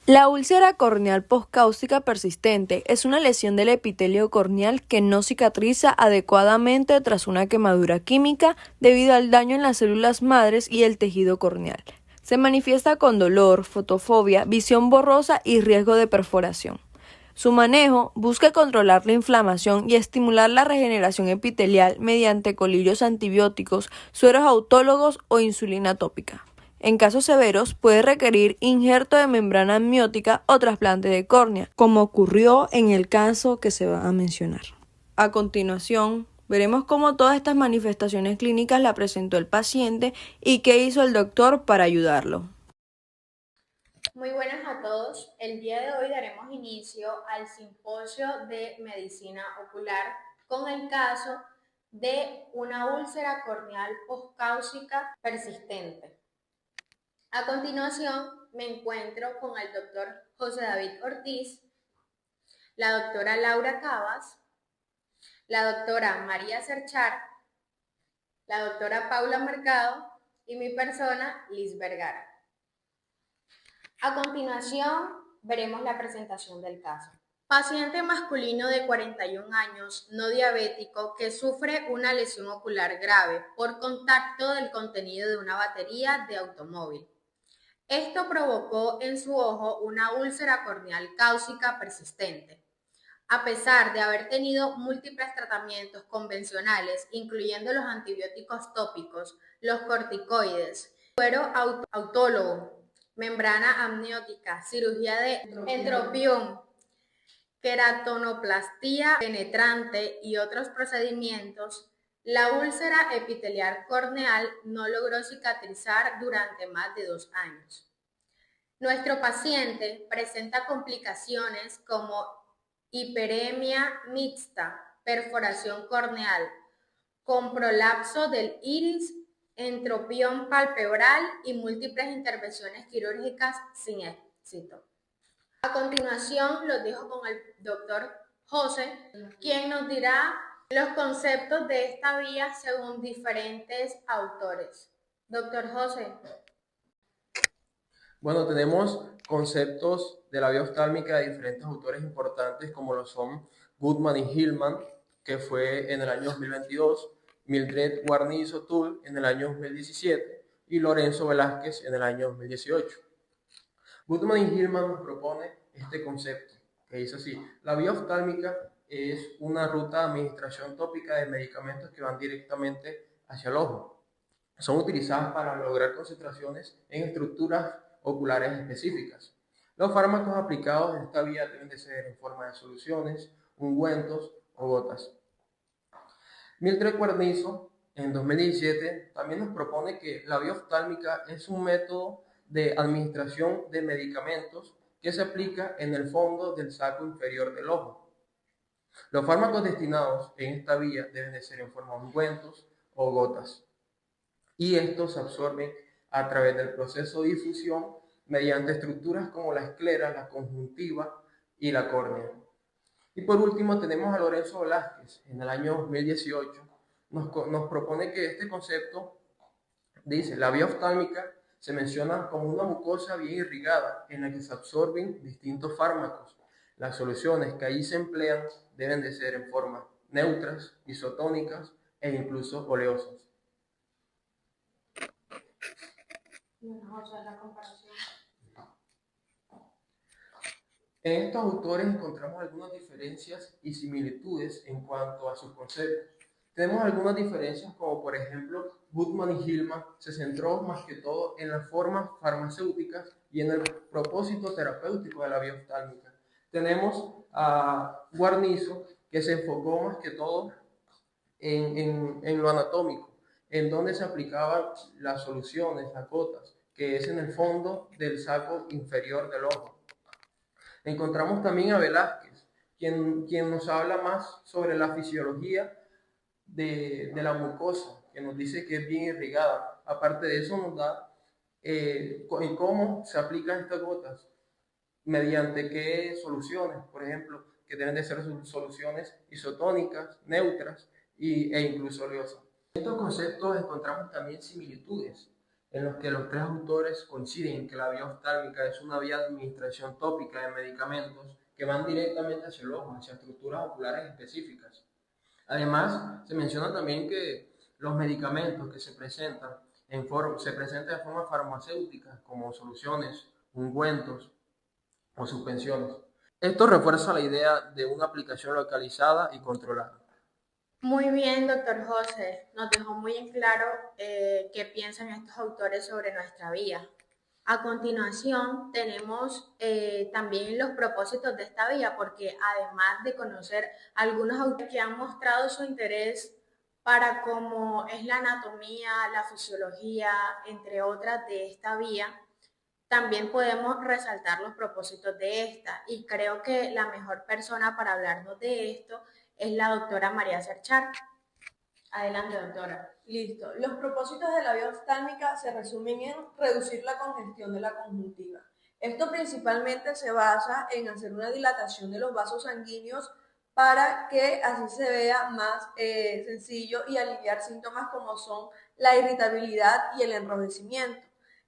La úlcera corneal poscáusica persistente es una lesión del epitelio corneal que no cicatriza adecuadamente tras una quemadura química debido al daño en las células madres y el tejido corneal. Se manifiesta con dolor, fotofobia, visión borrosa y riesgo de perforación. Su manejo busca controlar la inflamación y estimular la regeneración epitelial mediante colirios antibióticos, sueros autólogos o insulina tópica. En casos severos puede requerir injerto de membrana amniótica o trasplante de córnea, como ocurrió en el caso que se va a mencionar. A continuación, veremos cómo todas estas manifestaciones clínicas la presentó el paciente y qué hizo el doctor para ayudarlo. Muy buenas a todos. El día de hoy daremos inicio al simposio de medicina ocular con el caso de una úlcera corneal poscáusica persistente. A continuación, me encuentro con el doctor José David Ortiz, la doctora Laura Cabas, la doctora María Cerchar, la doctora Paula Mercado y mi persona, Liz Vergara. A continuación, veremos la presentación del caso. Paciente masculino de 41 años, no diabético, que sufre una lesión ocular grave por contacto del contenido de una batería de automóvil. Esto provocó en su ojo una úlcera corneal cáusica persistente. A pesar de haber tenido múltiples tratamientos convencionales, incluyendo los antibióticos tópicos, los corticoides, suero autólogo, membrana amniótica, cirugía de entropión, queratonoplastia penetrante y otros procedimientos, la úlcera epitelial corneal no logró cicatrizar durante más de 2 años. Nuestro paciente presenta complicaciones como hiperemia mixta, perforación corneal, con prolapso del iris, entropión palpebral y múltiples intervenciones quirúrgicas sin éxito. A continuación, los dejo con el doctor José, quien nos dirá los conceptos de esta vía según diferentes autores. Doctor José. Bueno, tenemos conceptos de la vía oftálmica de diferentes autores importantes como lo son Goodman y Hillman, que fue en el año 2022, Mildred Guarnizo Tull en el año 2017 y Lorenzo Velázquez en el año 2018. Goodman y Hillman nos propone este concepto, que dice así: la vía oftálmica es una ruta de administración tópica de medicamentos que van directamente hacia el ojo. Son utilizadas para lograr concentraciones en estructuras oculares específicas. Los fármacos aplicados en esta vía deben de ser en forma de soluciones, ungüentos o gotas. Mildred Guarnizo, en 2017, también nos propone que la vía oftálmica es un método de administración de medicamentos que se aplica en el fondo del saco inferior del ojo. Los fármacos destinados en esta vía deben de ser en forma de ungüentos o gotas, y estos se absorben a través del proceso de difusión mediante estructuras como la esclera, la conjuntiva y la córnea. Y por último tenemos a Lorenzo Velázquez, en el año 2018, nos propone que este concepto dice: la vía oftálmica se menciona como una mucosa bien irrigada en la que se absorben distintos fármacos. Las soluciones que allí se emplean deben de ser en forma neutras, isotónicas e incluso oleosas. En estos autores encontramos algunas diferencias y similitudes en cuanto a sus conceptos. Tenemos algunas diferencias como por ejemplo Goodman y Hillman se centró más que todo en las formas farmacéuticas y en el propósito terapéutico de la vía oftálmica. Tenemos a Guarnizo, que se enfocó más que todo en lo anatómico, en donde se aplicaban las soluciones, las gotas, que es en el fondo del saco inferior del ojo. Encontramos también a Velázquez, quien nos habla más sobre la fisiología de la mucosa, que nos dice que es bien irrigada. Aparte de eso nos da en cómo se aplican estas gotas, mediante qué soluciones, por ejemplo, que deben de ser soluciones isotónicas, neutras e incluso oleosas. En estos conceptos encontramos también similitudes, en los que los tres autores coinciden en que la vía oftálmica es una vía de administración tópica de medicamentos que van directamente hacia el ojo, hacia estructuras oculares específicas. Además, se menciona también que los medicamentos que se presentan se presentan de forma farmacéutica, como soluciones, ungüentos o suspensiones. Esto refuerza la idea de una aplicación localizada y controlada. Muy bien, doctor José. Nos dejó muy en claro qué piensan estos autores sobre nuestra vía. A continuación, tenemos también los propósitos de esta vía, porque además de conocer algunos autores que han mostrado su interés para cómo es la anatomía, la fisiología, entre otras de esta vía, también podemos resaltar los propósitos de esta. Y creo que la mejor persona para hablarnos de esto es la doctora María Cerchar. Adelante, doctora. Listo. Los propósitos de la vía oftálmica se resumen en reducir la congestión de la conjuntiva. Esto principalmente se basa en hacer una dilatación de los vasos sanguíneos para que así se vea más sencillo y aliviar síntomas como son la irritabilidad y el enrojecimiento.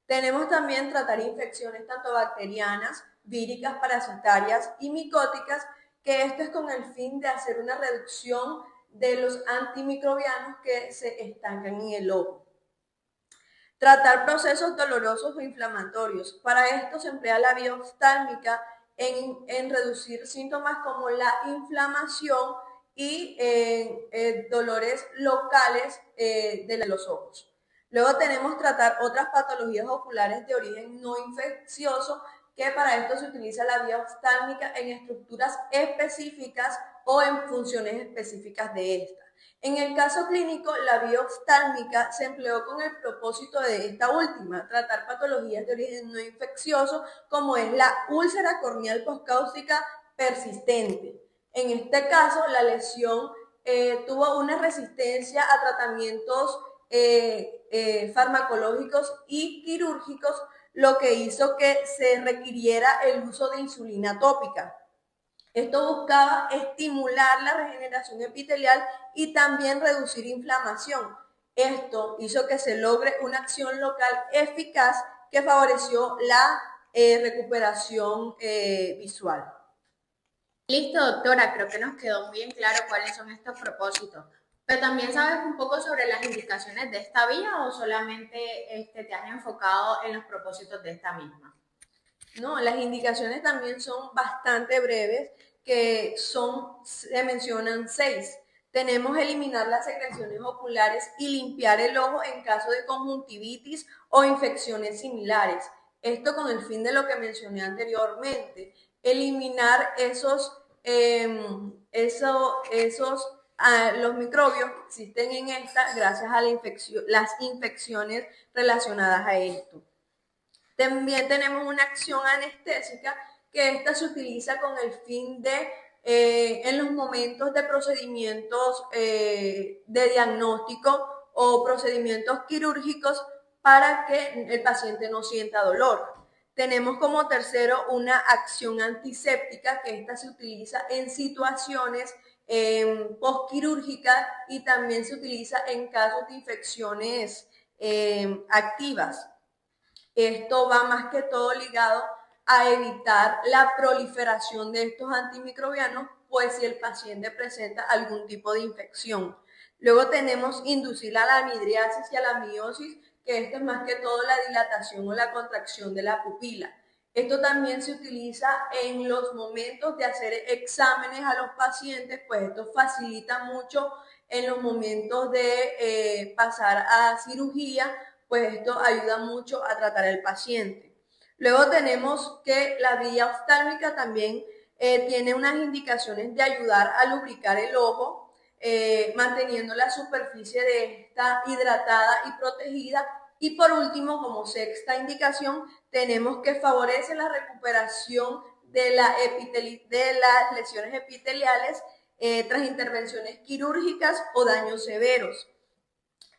Tenemos también tratar infecciones tanto bacterianas, víricas, parasitarias y micóticas, que esto es con el fin de hacer una reducción de los antimicrobianos que se estancan en el ojo. Tratar procesos dolorosos o inflamatorios. Para esto se emplea la vía oftálmica en reducir síntomas como la inflamación y dolores locales de los ojos. Luego tenemos tratar otras patologías oculares de origen no infeccioso, que para esto se utiliza la vía oftálmica en estructuras específicas o en funciones específicas de esta. En el caso clínico, la vía oftálmica se empleó con el propósito de esta última, tratar patologías de origen no infeccioso, como es la úlcera corneal poscáustica persistente. En este caso, la lesión tuvo una resistencia a tratamientos farmacológicos y quirúrgicos, lo que hizo que se requiriera el uso de insulina tópica. Esto buscaba estimular la regeneración epitelial y también reducir inflamación. Esto hizo que se logre una acción local eficaz que favoreció la recuperación visual. Listo, doctora, creo que nos quedó muy en claro cuáles son estos propósitos. Pero también sabes un poco sobre las indicaciones de esta vía o solamente te has enfocado en los propósitos de esta misma. No, las indicaciones también son bastante breves, que se mencionan 6. Tenemos eliminar las secreciones oculares y limpiar el ojo en caso de conjuntivitis o infecciones similares. Esto con el fin de lo que mencioné anteriormente, eliminar los microbios que existen en esta gracias a las infecciones relacionadas a esto. También tenemos una acción anestésica, que esta se utiliza con el fin de, en los momentos de procedimientos de diagnóstico o procedimientos quirúrgicos, para que el paciente no sienta dolor. Tenemos como tercero una acción antiséptica, que esta se utiliza en situaciones postquirúrgicas y también se utiliza en casos de infecciones activas. Esto va más que todo ligado a evitar la proliferación de estos antimicrobianos, pues si el paciente presenta algún tipo de infección. Luego tenemos inducir a la midriasis y a la miosis, que esto es más que todo la dilatación o la contracción de la pupila. Esto también se utiliza en los momentos de hacer exámenes a los pacientes, pues esto facilita mucho en los momentos de pasar a cirugía, pues esto ayuda mucho a tratar al paciente. Luego tenemos que la vía oftálmica también tiene unas indicaciones de ayudar a lubricar el ojo, manteniendo la superficie de esta hidratada y protegida. Y por último, como sexta indicación, tenemos que favorece la recuperación de las lesiones epiteliales tras intervenciones quirúrgicas o daños severos.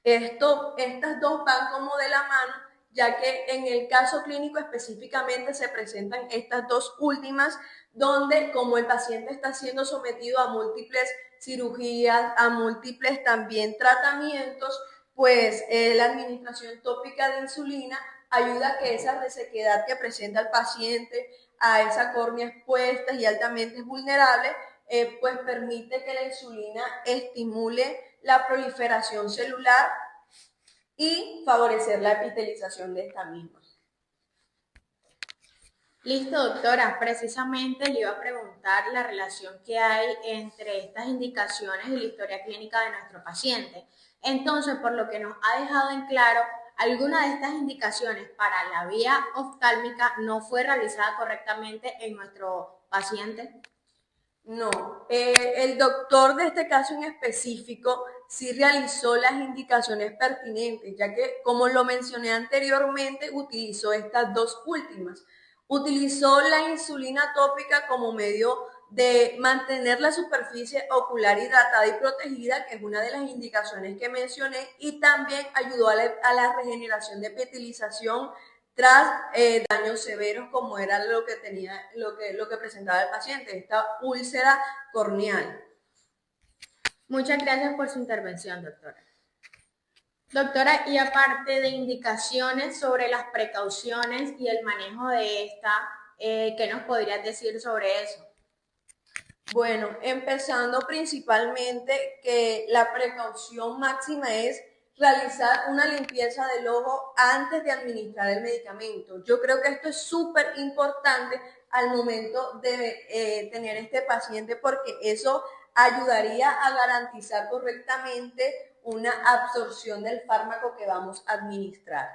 Estas dos van como de la mano, ya que en el caso clínico específicamente se presentan estas dos últimas, donde como el paciente está siendo sometido a múltiples cirugías, a múltiples también tratamientos, pues la administración tópica de insulina ayuda a que esa resequedad que presenta el paciente, a esa córnea expuesta y altamente vulnerable, pues permite que la insulina estimule la proliferación celular y favorecer la epitelización de esta misma. Listo, doctora. Precisamente le iba a preguntar la relación que hay entre estas indicaciones y la historia clínica de nuestro paciente. Entonces, por lo que nos ha dejado en claro, alguna de estas indicaciones para la vía oftálmica no fue realizada correctamente en nuestro paciente. No, el doctor de este caso en específico sí realizó las indicaciones pertinentes, ya que, como lo mencioné anteriormente, utilizó estas dos últimas. Utilizó la insulina tópica como medio de mantener la superficie ocular hidratada y protegida, que es una de las indicaciones que mencioné, y también ayudó a la regeneración de epitelización tras daños severos, como era lo que presentaba el paciente, esta úlcera corneal. Muchas gracias por su intervención, doctora. Doctora, y aparte de indicaciones sobre las precauciones y el manejo de esta, ¿qué nos podrías decir sobre eso? Bueno, empezando principalmente que la precaución máxima es realizar una limpieza del ojo antes de administrar el medicamento. Yo creo que esto es súper importante al momento de tener este paciente, porque eso ayudaría a garantizar correctamente una absorción del fármaco que vamos a administrar.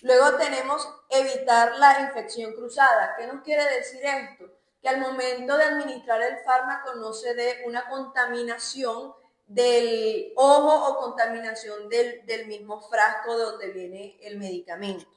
Luego tenemos evitar la infección cruzada. ¿Qué nos quiere decir esto? Que al momento de administrar el fármaco no se dé una contaminación del ojo o contaminación del mismo frasco de donde viene el medicamento.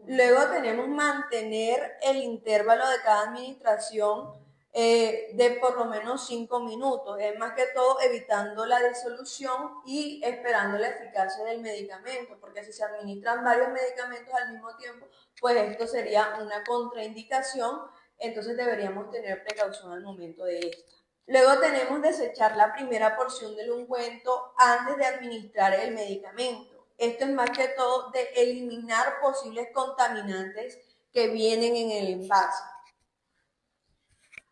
Luego tenemos mantener el intervalo de cada administración de por lo menos 5 minutos, es más que todo evitando la disolución y esperando la eficacia del medicamento, porque si se administran varios medicamentos al mismo tiempo, pues esto sería una contraindicación, entonces deberíamos tener precaución al momento de esto. Luego tenemos desechar la primera porción del ungüento antes de administrar el medicamento. Esto es más que todo de eliminar posibles contaminantes que vienen en el envase.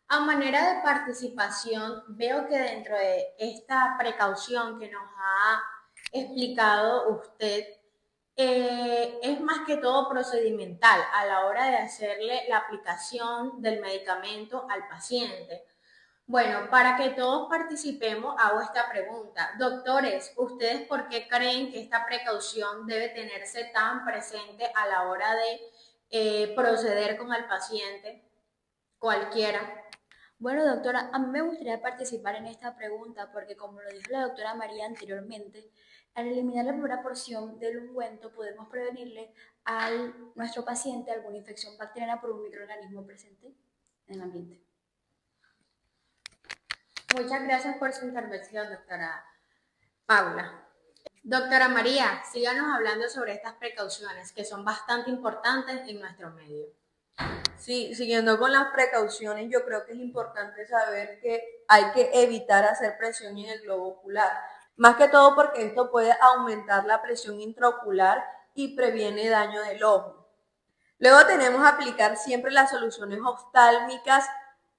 A manera de participación, veo que dentro de esta precaución que nos ha explicado usted, es más que todo procedimental a la hora de hacerle la aplicación del medicamento al paciente. Bueno, para que todos participemos, hago esta pregunta. Doctores, ¿ustedes por qué creen que esta precaución debe tenerse tan presente a la hora de proceder con el paciente cualquiera? Bueno, doctora, a mí me gustaría participar en esta pregunta porque, como lo dijo la doctora María anteriormente, al eliminar la primera porción del ungüento podemos prevenirle a nuestro paciente alguna infección bacteriana por un microorganismo presente en el ambiente. Muchas gracias por su intervención, doctora Paula. Doctora María, síganos hablando sobre estas precauciones que son bastante importantes en nuestro medio. Sí, siguiendo con las precauciones, yo creo que es importante saber que hay que evitar hacer presión en el globo ocular, más que todo porque esto puede aumentar la presión intraocular y previene daño del ojo. Luego tenemos aplicar siempre las soluciones oftálmicas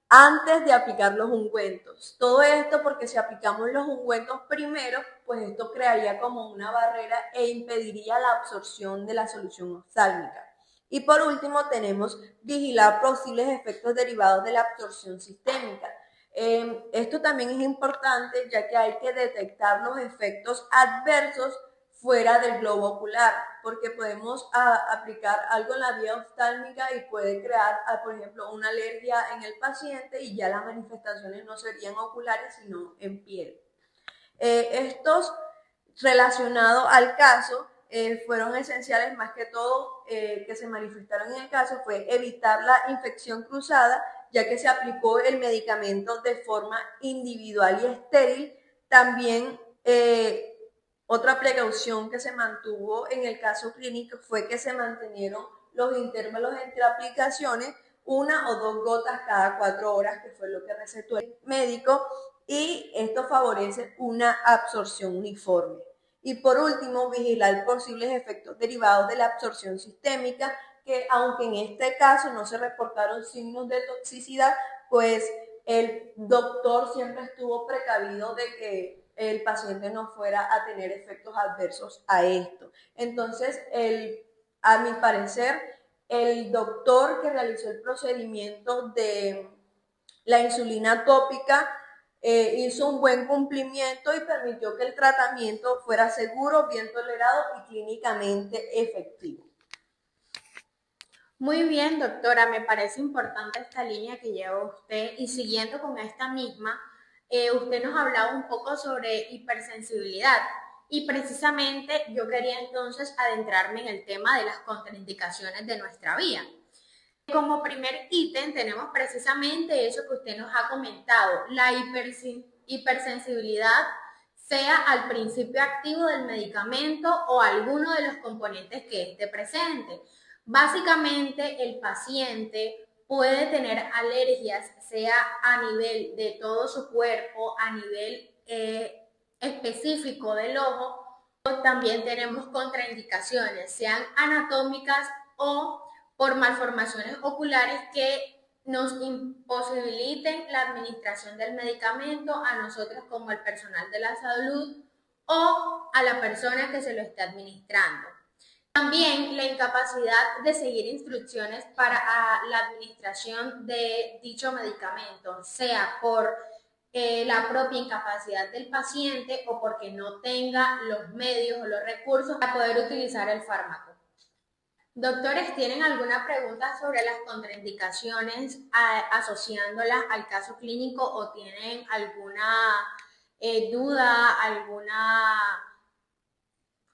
antes de aplicar los ungüentos. Todo esto porque si aplicamos los ungüentos primero, pues esto crearía como una barrera e impediría la absorción de la solución oftálmica. Y por último tenemos vigilar posibles efectos derivados de la absorción sistémica. Esto también es importante, ya que hay que detectar los efectos adversos fuera del globo ocular, porque podemos aplicar algo en la vía oftálmica y puede crear, por ejemplo, una alergia en el paciente y ya las manifestaciones no serían oculares, sino en piel. Estos relacionados al caso fueron esenciales, más que todo que se manifestaron en el caso fue evitar la infección cruzada, ya que se aplicó el medicamento de forma individual y estéril. También otra precaución que se mantuvo en el caso clínico fue que se mantenieron los intervalos entre aplicaciones, 1 o 2 gotas cada 4 horas, que fue lo que recetó el médico, y esto favorece una absorción uniforme. Y por último, vigilar posibles efectos derivados de la absorción sistémica, que aunque en este caso no se reportaron signos de toxicidad, pues el doctor siempre estuvo precavido de que el paciente no fuera a tener efectos adversos a esto. Entonces, a mi parecer, el doctor que realizó el procedimiento de la insulina tópica hizo un buen cumplimiento y permitió que el tratamiento fuera seguro, bien tolerado y clínicamente efectivo. Muy bien, doctora, me parece importante esta línea que lleva usted y siguiendo con esta misma, usted nos hablaba un poco sobre hipersensibilidad y precisamente yo quería entonces adentrarme en el tema de las contraindicaciones de nuestra vía. Como primer ítem tenemos precisamente eso que usted nos ha comentado, la hipersensibilidad sea al principio activo del medicamento o alguno de los componentes que esté presente. Básicamente, el paciente puede tener alergias, sea a nivel de todo su cuerpo, a nivel específico del ojo. También tenemos contraindicaciones, sean anatómicas o por malformaciones oculares que nos imposibiliten la administración del medicamento a nosotros como el personal de la salud o a la persona que se lo está administrando. También la incapacidad de seguir instrucciones para la administración de dicho medicamento, sea por la propia incapacidad del paciente o porque no tenga los medios o los recursos para poder utilizar el fármaco. Doctores, ¿tienen alguna pregunta sobre las contraindicaciones asociándolas al caso clínico o tienen alguna duda, alguna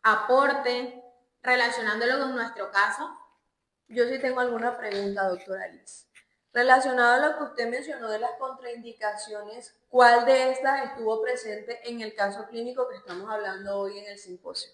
aporte relacionándolo con nuestro caso? Yo sí tengo alguna pregunta, doctora Liz. Relacionado a lo que usted mencionó de las contraindicaciones, ¿cuál de estas estuvo presente en el caso clínico que estamos hablando hoy en el simposio?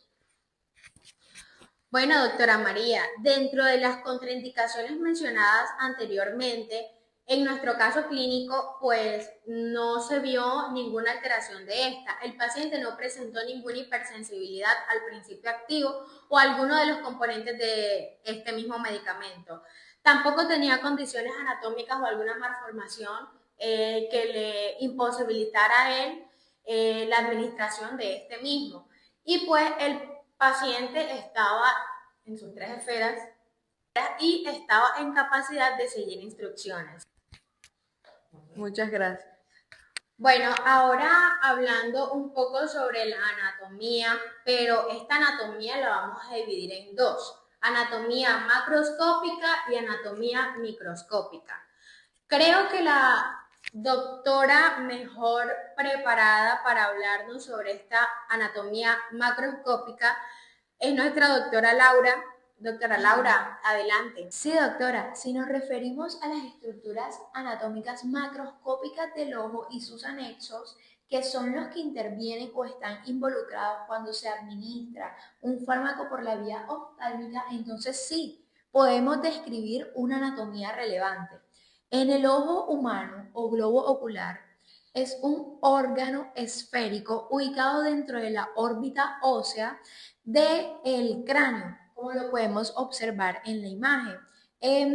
Bueno, doctora María, dentro de las contraindicaciones mencionadas anteriormente, en nuestro caso clínico, pues no se vio ninguna alteración de esta. El paciente no presentó ninguna hipersensibilidad al principio activo o a alguno de los componentes de este mismo medicamento. Tampoco tenía condiciones anatómicas o alguna malformación que le imposibilitara a él la administración de este mismo. Y pues el paciente estaba en sus 3 esferas y estaba en capacidad de seguir instrucciones. Muchas gracias. Bueno, ahora hablando un poco sobre la anatomía, pero esta anatomía la vamos a dividir en dos: anatomía macroscópica y anatomía microscópica. Creo que la doctora mejor preparada para hablarnos sobre esta anatomía macroscópica es nuestra doctora Laura. Doctora Laura, adelante. Sí, doctora, si nos referimos a las estructuras anatómicas macroscópicas del ojo y sus anexos, que son los que intervienen o están involucrados cuando se administra un fármaco por la vía oftálmica, entonces sí, podemos describir una anatomía relevante. En el ojo humano o globo ocular es un órgano esférico ubicado dentro de la órbita ósea del cráneo, como lo podemos observar en la imagen.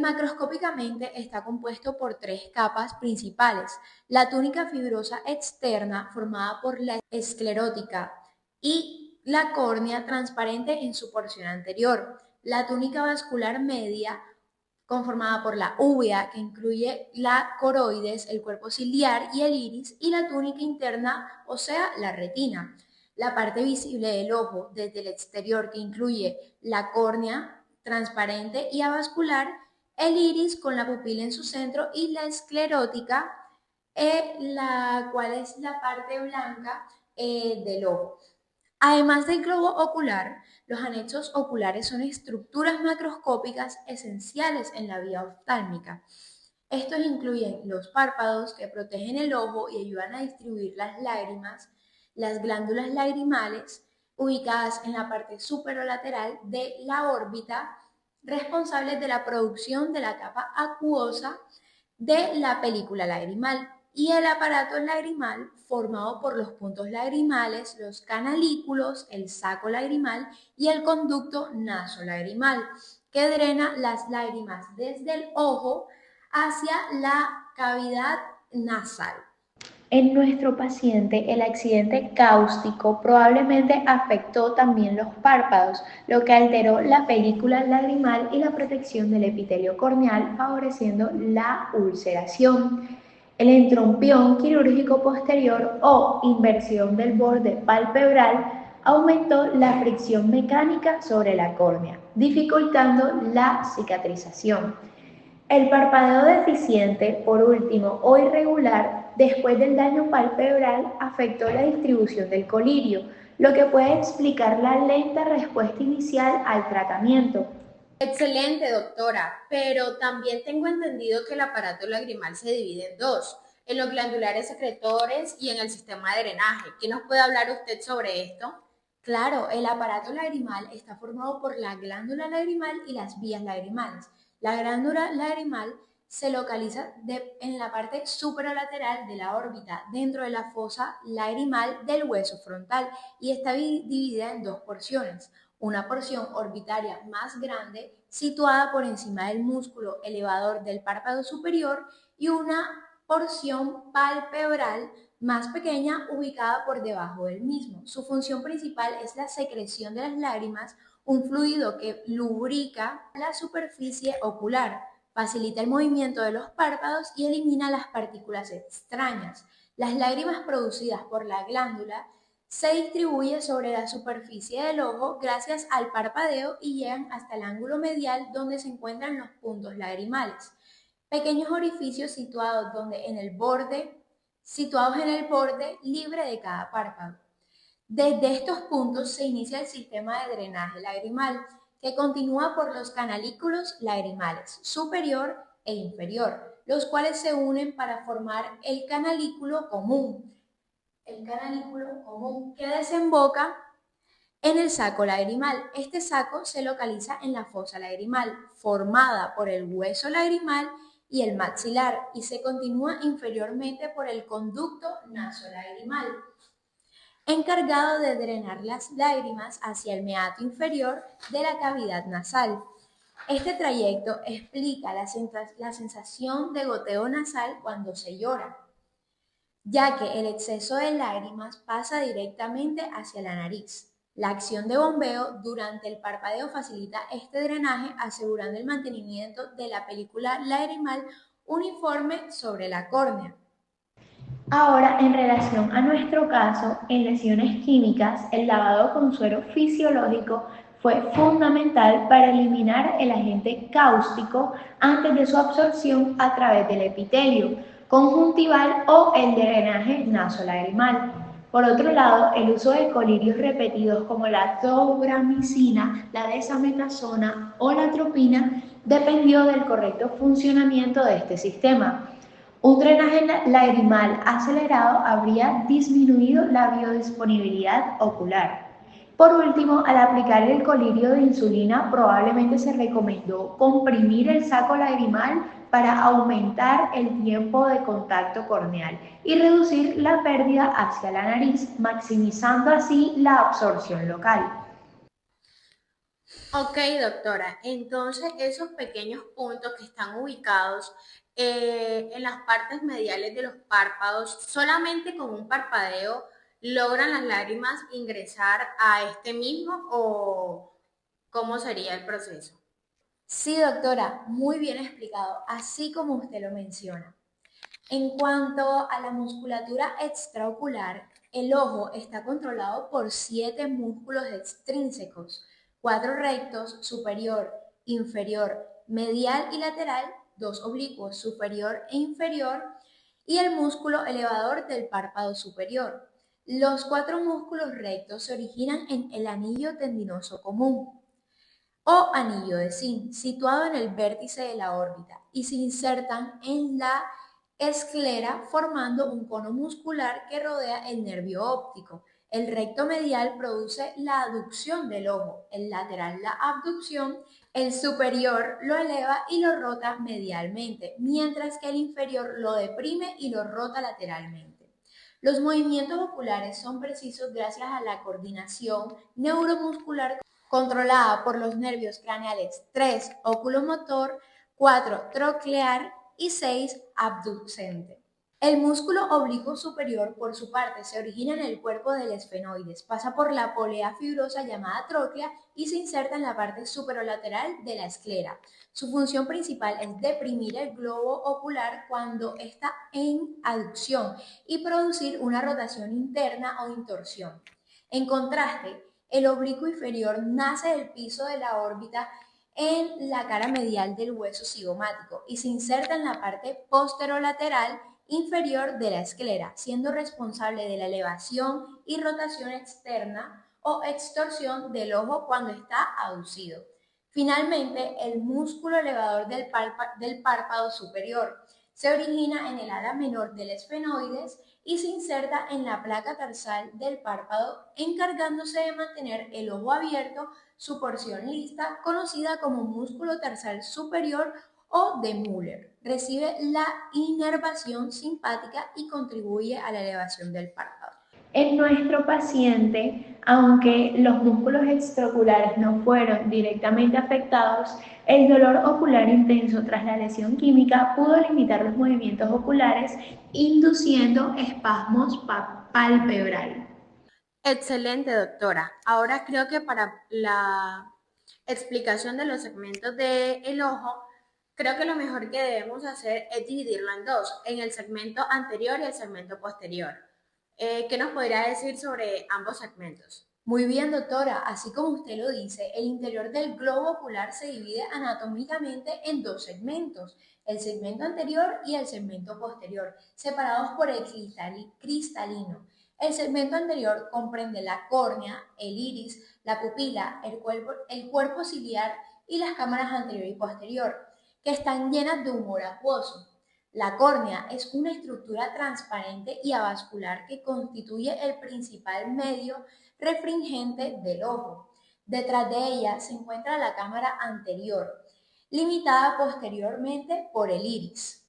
Macroscópicamente está compuesto por 3 capas principales: la túnica fibrosa externa formada por la esclerótica y la córnea transparente en su porción anterior, la túnica vascular media conformada por la úvea, que incluye la coroides, el cuerpo ciliar y el iris, y la túnica interna, o sea, la retina. La parte visible del ojo desde el exterior, que incluye la córnea transparente y avascular, el iris con la pupila en su centro y la esclerótica, la cual es la parte blanca del ojo. Además del globo ocular, los anexos oculares son estructuras macroscópicas esenciales en la vía oftálmica. Estos incluyen los párpados, que protegen el ojo y ayudan a distribuir las lágrimas, las glándulas lagrimales, ubicadas en la parte superolateral de la órbita, responsables de la producción de la capa acuosa de la película lagrimal, y el aparato lagrimal formado por los puntos lagrimales, los canalículos, el saco lagrimal y el conducto nasolagrimal, que drena las lágrimas desde el ojo hacia la cavidad nasal. En nuestro paciente, el accidente cáustico probablemente afectó también los párpados, lo que alteró la película lagrimal y la protección del epitelio corneal, favoreciendo la ulceración. El entrompión quirúrgico posterior o inversión del borde palpebral aumentó la fricción mecánica sobre la córnea, dificultando la cicatrización. El parpadeo deficiente, por último, o irregular, después del daño palpebral, afectó la distribución del colirio, lo que puede explicar la lenta respuesta inicial al tratamiento. Excelente, doctora, pero también tengo entendido que el aparato lagrimal se divide en dos, en los glandulares secretores y en el sistema de drenaje. ¿Qué nos puede hablar usted sobre esto? Claro, el aparato lagrimal está formado por la glándula lagrimal y las vías lagrimales. La glándula lagrimal se localiza en la parte superolateral de la órbita, dentro de la fosa lagrimal del hueso frontal, y está dividida en dos porciones. Una porción orbitaria más grande, situada por encima del músculo elevador del párpado superior, y una porción palpebral más pequeña ubicada por debajo del mismo. Su función principal es la secreción de las lágrimas, un fluido que lubrica la superficie ocular, facilita el movimiento de los párpados y elimina las partículas extrañas. Las lágrimas producidas por la glándula se distribuyen sobre la superficie del ojo gracias al parpadeo y llegan hasta el ángulo medial donde se encuentran los puntos lagrimales. Pequeños orificios situados en el borde libre de cada párpado. Desde estos puntos se inicia el sistema de drenaje lagrimal, que continúa por los canalículos lagrimales superior e inferior, los cuales se unen para formar el canalículo común. Que desemboca en el saco lagrimal. Este saco se localiza en la fosa lagrimal, formada por el hueso lagrimal y el maxilar, y se continúa inferiormente por el conducto nasolagrimal, encargado de drenar las lágrimas hacia el meato inferior de la cavidad nasal. Este trayecto explica la sensación de goteo nasal cuando se llora, ya que el exceso de lágrimas pasa directamente hacia la nariz. La acción de bombeo durante el parpadeo facilita este drenaje, asegurando el mantenimiento de la película lagrimal uniforme sobre la córnea. Ahora, en relación a nuestro caso, en lesiones químicas, el lavado con suero fisiológico fue fundamental para eliminar el agente cáustico antes de su absorción a través del epitelio conjuntival o el drenaje nasolagrimal. Por otro lado, el uso de colirios repetidos como la tobramicina, la desametasona o la atropina dependió del correcto funcionamiento de este sistema. Un drenaje lagrimal acelerado habría disminuido la biodisponibilidad ocular. Por último, al aplicar el colirio de insulina, probablemente se recomendó comprimir el saco lagrimal para aumentar el tiempo de contacto corneal y reducir la pérdida hacia la nariz, maximizando así la absorción local. Ok, doctora, entonces esos pequeños puntos que están ubicados en las partes mediales de los párpados, solamente con un parpadeo logran las lágrimas ingresar a este mismo, o ¿cómo sería el proceso? Sí, doctora, muy bien explicado, así como usted lo menciona. En cuanto a la musculatura extraocular, el ojo está controlado por 7 músculos extrínsecos, 4 rectos, superior, inferior, medial y lateral, 2 oblicuos, superior e inferior, y el músculo elevador del párpado superior. Los 4 músculos rectos se originan en el anillo tendinoso común o anillo de zinc, situado en el vértice de la órbita, y se insertan en la esclera formando un cono muscular que rodea el nervio óptico. El recto medial produce la aducción del ojo, el lateral la abducción, El superior lo eleva y lo rota medialmente, mientras que el inferior lo deprime y lo rota lateralmente. Los movimientos oculares son precisos gracias a la coordinación neuromuscular controlada por los nervios craneales 3, oculomotor, 4, troclear y 6, abducente. El músculo oblicuo superior, por su parte, se origina en el cuerpo del esfenoides, pasa por la polea fibrosa llamada tróclea y se inserta en la parte superolateral de la esclera. Su función principal es deprimir el globo ocular cuando está en aducción y producir una rotación interna o intorsión. En contraste, el oblicuo inferior nace del piso de la órbita en la cara medial del hueso cigomático y se inserta en la parte posterolateral inferior de la esclera, siendo responsable de la elevación y rotación externa o extorsión del ojo cuando está aducido. Finalmente, el músculo elevador del párpado superior se origina en el ala menor del esfenoides y se inserta en la placa tarsal del párpado, encargándose de mantener el ojo abierto, su porción lista, conocida como músculo tarsal superior o de Müller. Recibe la inervación simpática y contribuye a la elevación del párpado. En nuestro paciente, aunque los músculos extraoculares no fueron directamente afectados, el dolor ocular intenso tras la lesión química pudo limitar los movimientos oculares, induciendo espasmos palpebrales. Excelente, doctora. Ahora creo que para la explicación de los segmentos del ojo, creo que lo mejor que debemos hacer es dividirlo en dos, en el segmento anterior y el segmento posterior. ¿Qué nos podría decir sobre ambos segmentos? Muy bien, doctora. Así como usted lo dice, el interior del globo ocular se divide anatómicamente en dos segmentos, el segmento anterior y el segmento posterior, separados por el cristalino. El segmento anterior comprende la córnea, el iris, la pupila, el cuerpo ciliar y las cámaras anterior y posterior, que están llenas de humor acuoso. La córnea es una estructura transparente y avascular que constituye el principal medio refringente del ojo. Detrás de ella se encuentra la cámara anterior, limitada posteriormente por el iris.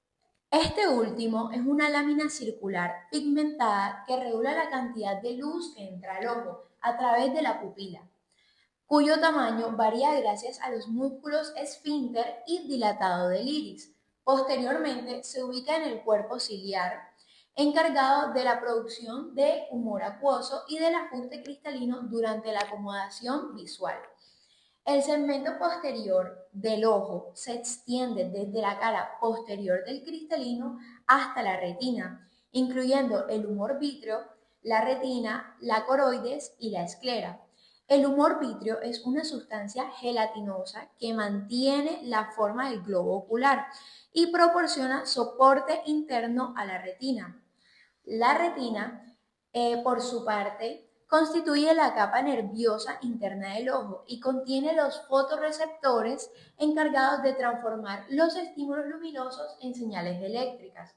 Este último es una lámina circular pigmentada que regula la cantidad de luz que entra al ojo a través de la pupila, cuyo tamaño varía gracias a los músculos esfínter y dilatado del iris. Posteriormente se ubica en el cuerpo ciliar, encargado de la producción de humor acuoso y del ajuste cristalino durante la acomodación visual. El segmento posterior del ojo se extiende desde la cara posterior del cristalino hasta la retina, incluyendo el humor vítreo, la retina, la coroides y la esclera. El humor vítreo es una sustancia gelatinosa que mantiene la forma del globo ocular y proporciona soporte interno a la retina. La retina, por su parte, constituye la capa nerviosa interna del ojo y contiene los fotorreceptores encargados de transformar los estímulos luminosos en señales eléctricas.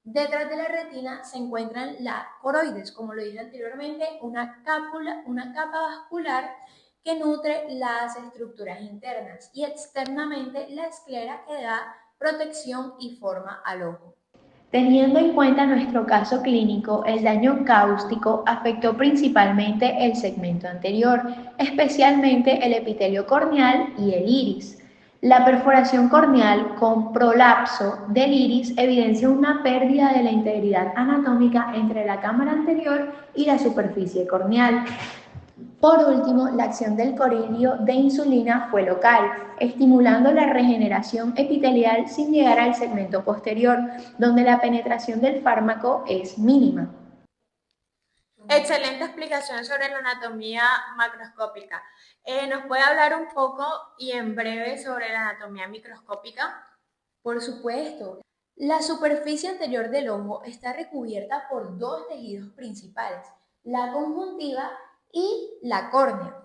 Detrás de la retina se encuentran las coroides, como lo dije anteriormente, una capa vascular que nutre las estructuras internas, y externamente la esclera que da protección y forma al ojo. Teniendo en cuenta nuestro caso clínico, el daño cáustico afectó principalmente el segmento anterior, especialmente el epitelio corneal y el iris. La perforación corneal con prolapso del iris evidencia una pérdida de la integridad anatómica entre la cámara anterior y la superficie corneal. Por último, la acción del corilio de insulina fue local, estimulando la regeneración epitelial sin llegar al segmento posterior, donde la penetración del fármaco es mínima. Excelente explicación sobre la anatomía macroscópica. ¿Nos puede hablar un poco y en breve sobre la anatomía microscópica? Por supuesto. La superficie anterior del ojo está recubierta por dos tejidos principales, la conjuntiva y la córnea.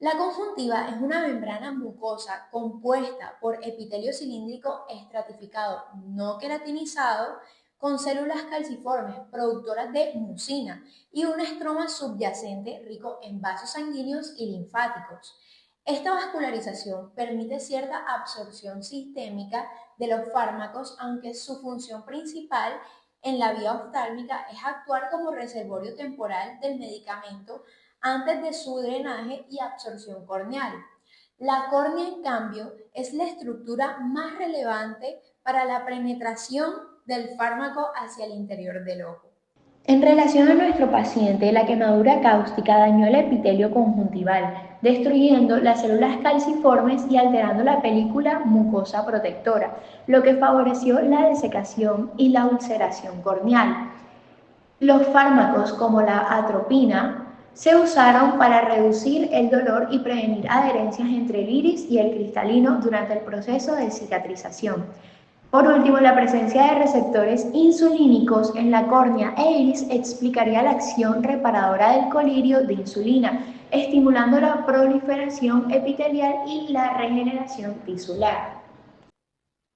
La conjuntiva es una membrana mucosa compuesta por epitelio cilíndrico estratificado no queratinizado con células calciformes productoras de mucina y un estroma subyacente rico en vasos sanguíneos y linfáticos. Esta vascularización permite cierta absorción sistémica de los fármacos, aunque su función principal en la vía oftálmica es actuar como reservorio temporal del medicamento antes de su drenaje y absorción corneal. La córnea, en cambio, es la estructura más relevante para la penetración del fármaco hacia el interior del ojo. En relación a nuestro paciente, la quemadura cáustica dañó el epitelio conjuntival, destruyendo las células calciformes y alterando la película mucosa protectora, lo que favoreció la desecación y la ulceración corneal. Los fármacos como la atropina se usaron para reducir el dolor y prevenir adherencias entre el iris y el cristalino durante el proceso de cicatrización. Por último, la presencia de receptores insulínicos en la córnea e iris explicaría la acción reparadora del colirio de insulina, estimulando la proliferación epitelial y la regeneración tisular.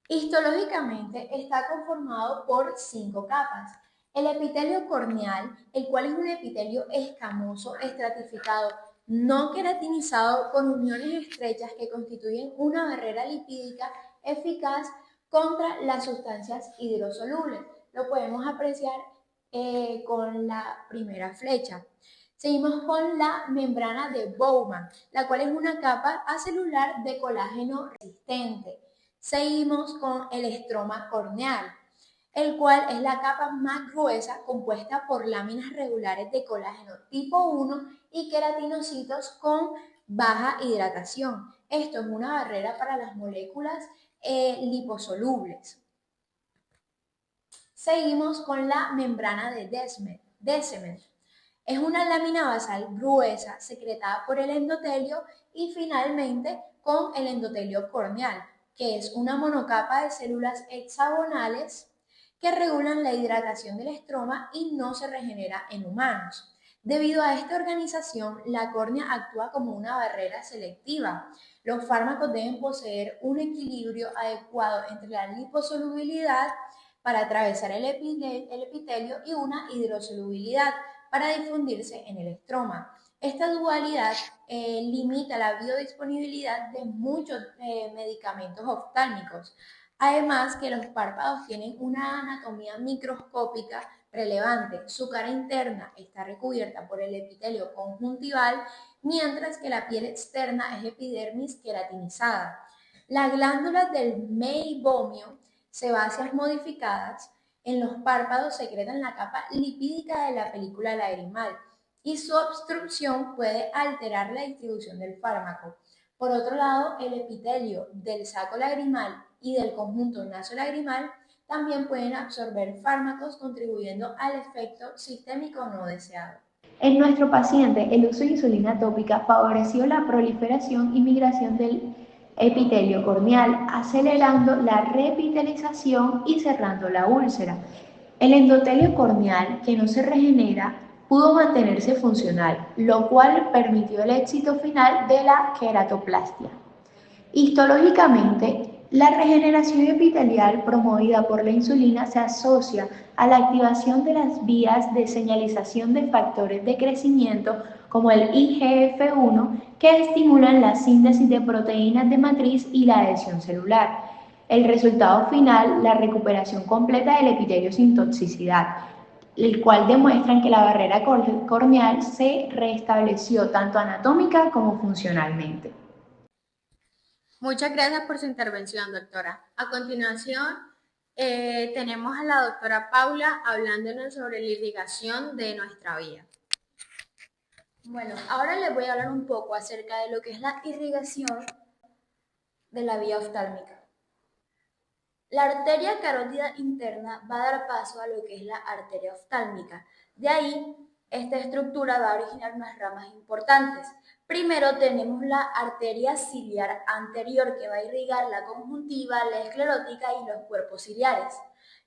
Histológicamente está conformado por 5 capas. El epitelio corneal, el cual es un epitelio escamoso, estratificado, no queratinizado, con uniones estrechas que constituyen una barrera lipídica eficaz contra las sustancias hidrosolubles. Lo podemos apreciar con la primera flecha. Seguimos con la membrana de Bowman, la cual es una capa acelular de colágeno resistente. Seguimos con el estroma corneal, el cual es la capa más gruesa compuesta por láminas regulares de colágeno tipo 1 y queratinocitos con baja hidratación. Esto es una barrera para las moléculas liposolubles. Seguimos con la membrana de Descemet. Es una lámina basal gruesa secretada por el endotelio y finalmente con el endotelio corneal, que es una monocapa de células hexagonales que regulan la hidratación del estroma y no se regenera en humanos. Debido a esta organización, la córnea actúa como una barrera selectiva. Los fármacos deben poseer un equilibrio adecuado entre la liposolubilidad para atravesar el epitelio y una hidrosolubilidad para difundirse en el estroma. Esta dualidad limita la biodisponibilidad de muchos medicamentos oftálmicos. Además que los párpados tienen una anatomía microscópica relevante. Su cara interna está recubierta por el epitelio conjuntival, mientras que la piel externa es epidermis queratinizada. Las glándulas del meibomio, sebáceas modificadas, en los párpados secretan la capa lipídica de la película lagrimal y su obstrucción puede alterar la distribución del fármaco. Por otro lado, el epitelio del saco lagrimal y del conjunto nasolagrimal también pueden absorber fármacos, contribuyendo al efecto sistémico no deseado. En nuestro paciente, el uso de insulina tópica favoreció la proliferación y migración del epitelio corneal, acelerando la repitelización y cerrando la úlcera. El endotelio corneal, que no se regenera, pudo mantenerse funcional, lo cual permitió el éxito final de la queratoplastia. Histológicamente, la regeneración epitelial promovida por la insulina se asocia a la activación de las vías de señalización de factores de crecimiento como el IGF-1 que estimulan la síntesis de proteínas de matriz y la adhesión celular. El resultado final, la recuperación completa del epitelio sin toxicidad, el cual demuestran que la barrera corneal se restableció tanto anatómica como funcionalmente. Muchas gracias por su intervención, doctora. A continuación, tenemos a la doctora Paula hablándonos sobre la irrigación de nuestra vía. Bueno, ahora les voy a hablar un poco acerca de lo que es la irrigación de la vía oftálmica. La arteria carótida interna va a dar paso a lo que es la arteria oftálmica. De ahí, esta estructura va a originar unas ramas importantes. Primero tenemos la arteria ciliar anterior que va a irrigar la conjuntiva, la esclerótica y los cuerpos ciliares.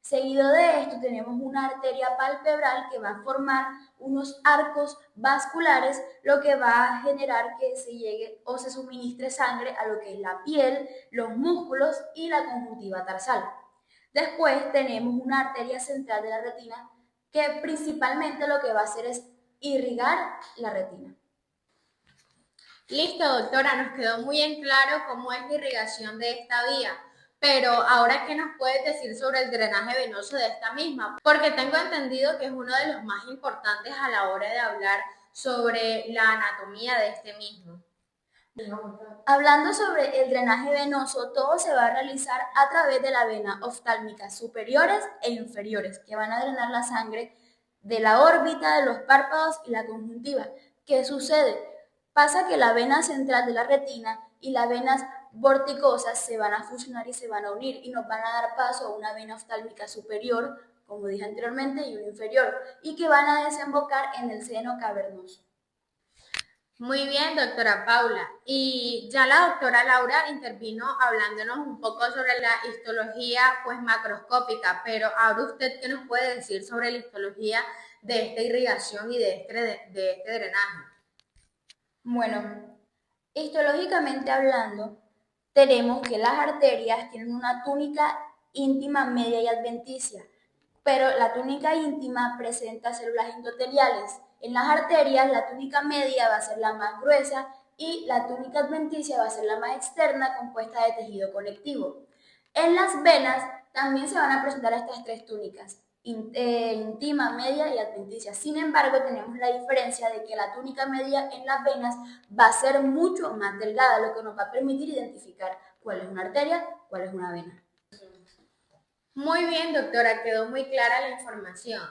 Seguido de esto tenemos una arteria palpebral que va a formar unos arcos vasculares, lo que va a generar que se llegue o se suministre sangre a lo que es la piel, los músculos y la conjuntiva tarsal. Después tenemos una arteria central de la retina que principalmente lo que va a hacer es irrigar la retina. Listo, doctora, nos quedó muy en claro cómo es la irrigación de esta vía. Pero ahora, ¿qué nos puedes decir sobre el drenaje venoso de esta misma? Porque tengo entendido que es uno de los más importantes a la hora de hablar sobre la anatomía de este mismo. Hablando sobre el drenaje venoso, todo se va a realizar a través de la vena oftálmica superiores e inferiores, que van a drenar la sangre de la órbita, de los párpados y la conjuntiva. ¿Qué sucede? Pasa que la vena central de la retina y las venas vorticosas se van a fusionar y se van a unir y nos van a dar paso a una vena oftálmica superior, como dije anteriormente, y una inferior, y que van a desembocar en el seno cavernoso. Muy bien, doctora Paula. Y ya la doctora Laura intervino hablándonos un poco sobre la histología pues macroscópica, pero ahora usted, ¿qué nos puede decir sobre la histología de esta irrigación y de este drenaje? Bueno, histológicamente hablando, tenemos que las arterias tienen una túnica íntima, media y adventicia, pero la túnica íntima presenta células endoteliales. En las arterias, la túnica media va a ser la más gruesa y la túnica adventicia va a ser la más externa, compuesta de tejido conectivo. En las venas también se van a presentar estas tres túnicas, íntima, media y adventicia. Sin embargo, tenemos la diferencia de que la túnica media en las venas va a ser mucho más delgada, lo que nos va a permitir identificar cuál es una arteria, cuál es una vena. Muy bien, doctora, quedó muy clara la información.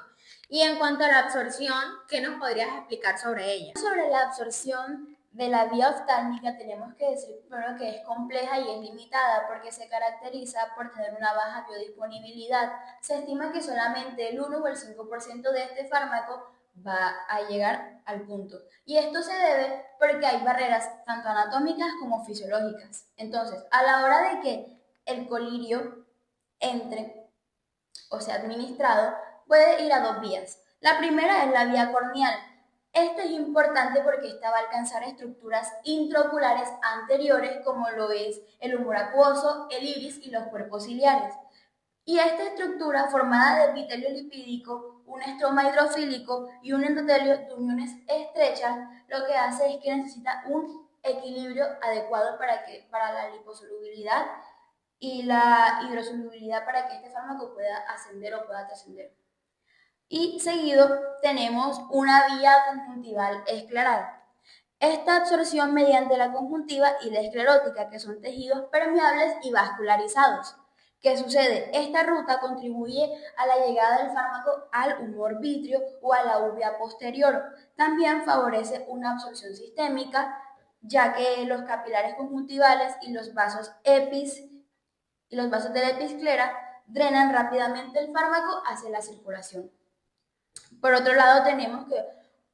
Y en cuanto a la absorción, ¿qué nos podrías explicar sobre ella? Sobre la absorción de la vía oftálmica tenemos que decir primero que es compleja y es limitada porque se caracteriza por tener una baja biodisponibilidad. Se estima que solamente el 1 o el 5% de este fármaco va a llegar al punto. Y esto se debe porque hay barreras tanto anatómicas como fisiológicas. Entonces, a la hora de que el colirio entre o sea administrado, puede ir a dos vías. La primera es la vía corneal. Esto es importante porque esta va a alcanzar estructuras intraoculares anteriores como lo es el humor acuoso, el iris y los cuerpos ciliares. Y esta estructura formada de epitelio lipídico, un estroma hidrofílico y un endotelio de uniones estrechas, lo que hace es que necesita un equilibrio adecuado para la liposolubilidad y la hidrosolubilidad para que este fármaco pueda ascender o pueda trascender. Y seguido tenemos una vía conjuntival esclerada. Esta absorción mediante la conjuntiva y la esclerótica, que son tejidos permeables y vascularizados. ¿Qué sucede? Esta ruta contribuye a la llegada del fármaco al humor vítreo o a la uvea posterior. También favorece una absorción sistémica, ya que los capilares conjuntivales y los vasos de la episclera drenan rápidamente el fármaco hacia la circulación. Por otro lado, tenemos que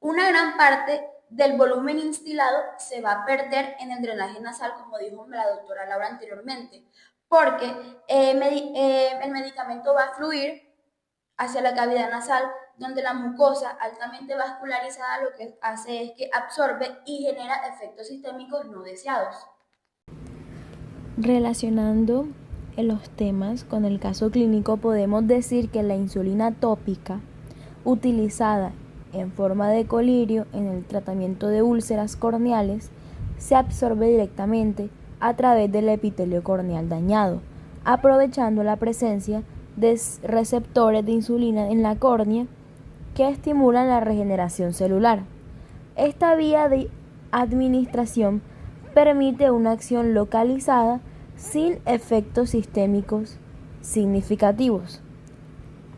una gran parte del volumen instilado se va a perder en el drenaje nasal, como dijo la doctora Laura anteriormente, porque el medicamento va a fluir hacia la cavidad nasal, donde la mucosa altamente vascularizada lo que hace es que absorbe y genera efectos sistémicos no deseados. Relacionando los temas con el caso clínico, podemos decir que la insulina tópica utilizada en forma de colirio en el tratamiento de úlceras corneales se absorbe directamente a través del epitelio corneal dañado, aprovechando la presencia de receptores de insulina en la córnea que estimulan la regeneración celular. Esta vía de administración permite una acción localizada sin efectos sistémicos significativos.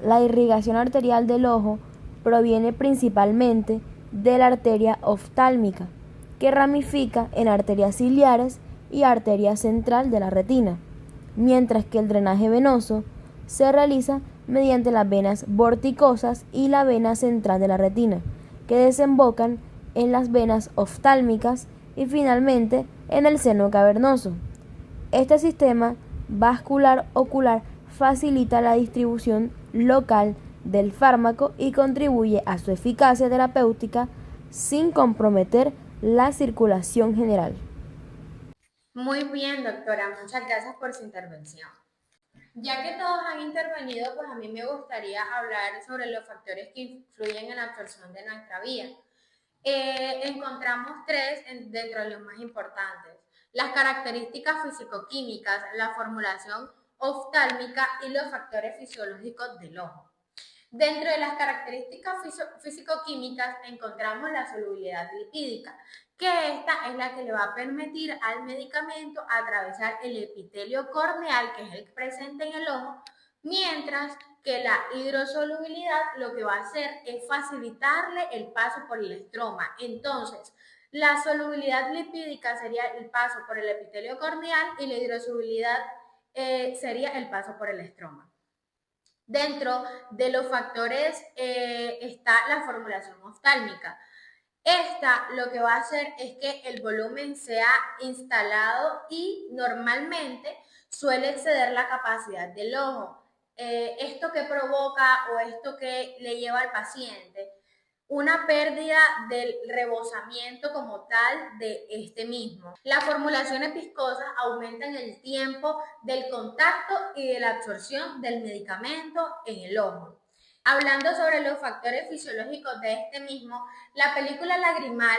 La irrigación arterial del ojo proviene principalmente de la arteria oftálmica, que ramifica en arterias ciliares y arteria central de la retina, mientras que el drenaje venoso se realiza mediante las venas vorticosas y la vena central de la retina, que desembocan en las venas oftálmicas y finalmente en el seno cavernoso. Este sistema vascular ocular facilita la distribución local del fármaco y contribuye a su eficacia terapéutica sin comprometer la circulación general. Muy bien, doctora, muchas gracias por su intervención. Ya que todos han intervenido, pues a mí me gustaría hablar sobre los factores que influyen en la absorción de nuestra vía. encontramos tres dentro de los más importantes: las características físico-químicas, la formulación oftálmica y los factores fisiológicos del ojo. Dentro de las características físico-químicas encontramos la solubilidad lipídica, que esta es la que le va a permitir al medicamento atravesar el epitelio corneal, que es el presente en el ojo, mientras que la hidrosolubilidad lo que va a hacer es facilitarle el paso por el estroma. Entonces, la solubilidad lipídica sería el paso por el epitelio corneal y la hidrosolubilidad sería el paso por el estroma. Dentro de los factores está la formulación oftálmica. Esta lo que va a hacer es que el volumen sea instalado y normalmente suele exceder la capacidad del ojo. ¿Esto que provoca o esto que le lleva al paciente? Una pérdida del rebosamiento como tal de este mismo. Las formulaciones viscosas aumentan el tiempo del contacto y de la absorción del medicamento en el ojo. Hablando sobre los factores fisiológicos de este mismo, la película lagrimal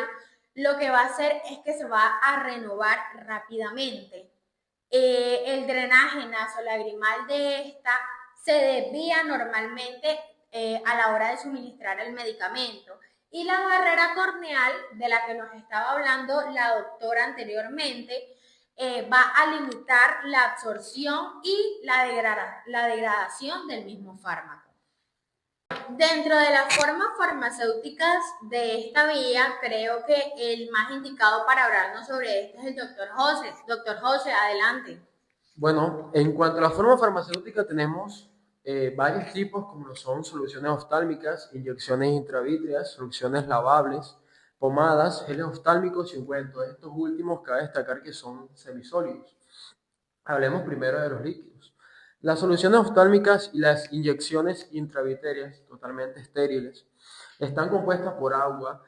lo que va a hacer es que se va a renovar rápidamente. El drenaje nasolagrimal de esta se desvía normalmente a la hora de suministrar el medicamento. Y la barrera corneal, de la que nos estaba hablando la doctora anteriormente, va a limitar la absorción y la degradación del mismo fármaco. Dentro de las formas farmacéuticas de esta vía, creo que el más indicado para hablarnos sobre esto es el doctor José. Doctor José, adelante. Bueno, en cuanto a la forma farmacéutica tenemos varios tipos, como lo son soluciones oftálmicas, inyecciones intravítreas, soluciones lavables, pomadas, geles oftálmicos y ungüentos. Estos últimos cabe destacar que son semisólidos. Hablemos primero de los líquidos. Las soluciones oftálmicas y las inyecciones intravitreas, totalmente estériles, están compuestas por agua,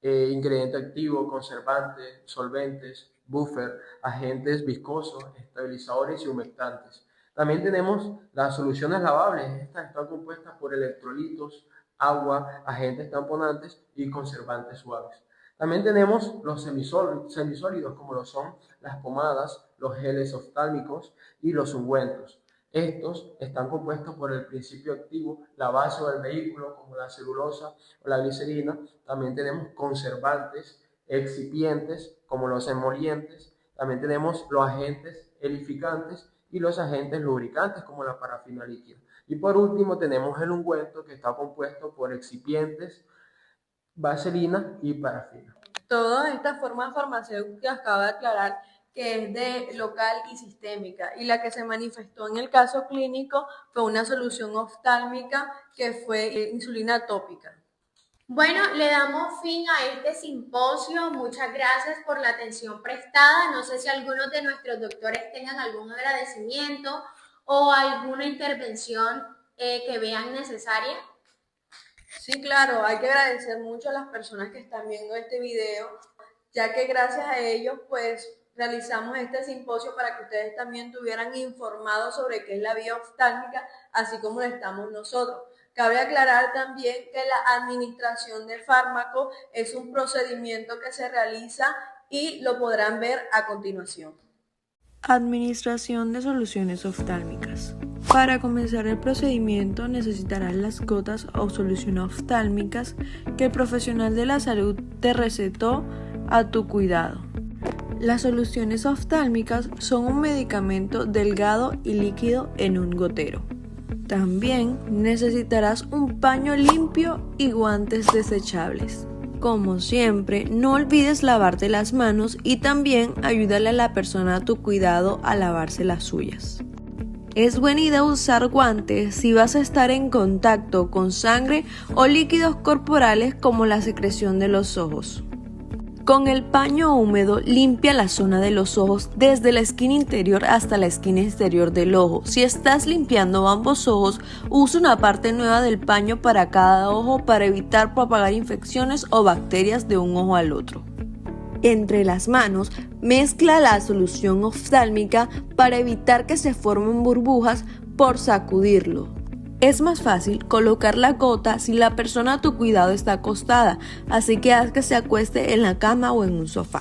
ingrediente activo, conservantes, solventes, buffer, agentes viscosos, estabilizadores y humectantes. También tenemos las soluciones lavables. Estas están compuestas por electrolitos, agua, agentes tamponantes y conservantes suaves. También tenemos los semisólidos, como lo son las pomadas, los geles oftálmicos y los ungüentos. Estos están compuestos por el principio activo, la base del vehículo, como la celulosa o la glicerina. También tenemos conservantes, excipientes, como los emolientes. También tenemos los agentes elificantes y los agentes lubricantes, como la parafina líquida. Y por último tenemos el ungüento, que está compuesto por excipientes, vaselina y parafina. Todas estas formas farmacéuticas cabe aclarar que es de local y sistémica, y la que se manifestó en el caso clínico fue una solución oftálmica que fue insulina tópica. Bueno, le damos fin a este simposio. Muchas gracias por la atención prestada. No sé si algunos de nuestros doctores tengan algún agradecimiento o alguna intervención que vean necesaria. Sí, claro, hay que agradecer mucho a las personas que están viendo este video, ya que gracias a ellos pues realizamos este simposio para que ustedes también estuvieran informados sobre qué es la vía oftálmica, así como lo estamos nosotros. Cabe aclarar también que la administración de fármaco es un procedimiento que se realiza y lo podrán ver a continuación. Administración de soluciones oftálmicas. Para comenzar el procedimiento necesitarás las gotas o soluciones oftálmicas que el profesional de la salud te recetó a tu cuidado. Las soluciones oftálmicas son un medicamento delgado y líquido en un gotero. También necesitarás un paño limpio y guantes desechables. Como siempre, no olvides lavarte las manos y también ayúdale a la persona a tu cuidado a lavarse las suyas. Es buena idea usar guantes si vas a estar en contacto con sangre o líquidos corporales como la secreción de los ojos. Con el paño húmedo limpia la zona de los ojos desde la esquina interior hasta la esquina exterior del ojo. Si estás limpiando ambos ojos, usa una parte nueva del paño para cada ojo para evitar propagar infecciones o bacterias de un ojo al otro. Entre las manos, mezcla la solución oftálmica para evitar que se formen burbujas por sacudirlo. Es más fácil colocar la gota si la persona a tu cuidado está acostada, así que haz que se acueste en la cama o en un sofá.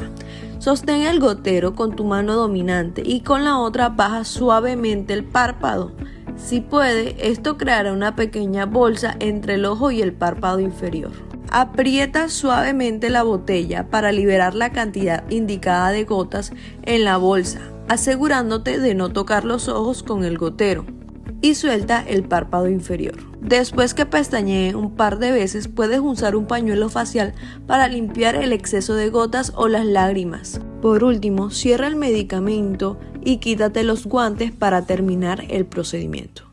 Sostén el gotero con tu mano dominante y con la otra baja suavemente el párpado. Si puede, esto creará una pequeña bolsa entre el ojo y el párpado inferior. Aprieta suavemente la botella para liberar la cantidad indicada de gotas en la bolsa, asegurándote de no tocar los ojos con el gotero. Y suelta el párpado inferior. Después que pestañee un par de veces, puedes usar un pañuelo facial para limpiar el exceso de gotas o las lágrimas. Por último, cierra el medicamento y quítate los guantes para terminar el procedimiento.